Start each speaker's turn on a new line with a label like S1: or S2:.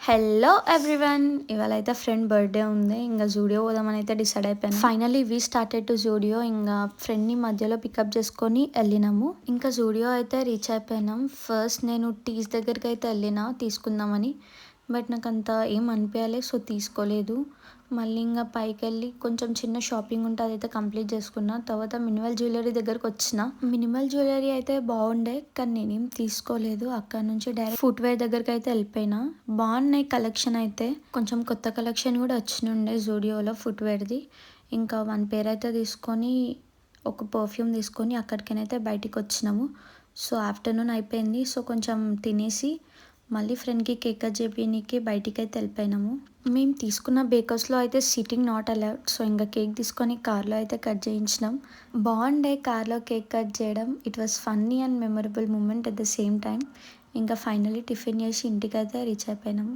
S1: Hello everyone, ఇవాళ అయితే friend birthday ఉంది. ఇంకా జూడియో పోదామని అయితే డిసైడ్ అయిపోయాను. Finally we started to Zudio. ఇంకా ఫ్రెండ్ని మధ్యలో పికప్ చేసుకొని వెళ్ళినాము. ఇంకా జూడియో అయితే రీచ్ అయిపోయినాం. ఫస్ట్ నేను టీస్ దగ్గరికి అయితే వెళ్ళినా తీసుకుందామని, బట్ నాకు అంత ఏం అనిపించలేదు, సో తీసుకోలేదు. మళ్ళీ ఇంకా పైకి వెళ్ళి కొంచెం చిన్న షాపింగ్ ఉంటే అదైతే కంప్లీట్ చేసుకున్నా. తర్వాత మినిమల్ జ్యువెలరీ దగ్గరకు వచ్చిన. మినిమల్ జ్యువెలరీ అయితే బాగుండే, కానీ నేనేం తీసుకోలేదు. అక్కడ నుంచి డైరెక్ట్ ఫుట్వేర్ దగ్గరికి అయితే వెళ్ళిపోయినా. బాగున్నాయి కలెక్షన్ అయితే, కొంచెం కొత్త కలెక్షన్ కూడా వచ్చినుండే జూడియోలో ఫుట్వేర్ది. ఇంకా వన్ పేర్ అయితే తీసుకొని ఒక పర్ఫ్యూమ్ తీసుకొని అక్కడికైతే బయటికి వచ్చినాము. సో ఆఫ్టర్నూన్ అయిపోయింది. సో కొంచెం తినేసి మళ్ళీ ఫ్రెండ్కి కేక్ కట్ చేపించడానికి బయటికి అయితే వెళ్ళిపోయినాము. మేము తీసుకున్న బేకర్స్లో అయితే సిట్టింగ్ నాట్ అలౌడ్. సో ఇంకా కేక్ తీసుకొని కార్లో అయితే కట్ చేయించినాం. బాగుండే కార్లో కేక్ కట్ చేయడం. It was funny and memorable moment at the same time. ఇంకా ఫైనలీ టిఫిన్ చేసి ఇంటికి అయితే రీచ్ అయిపోయినాము.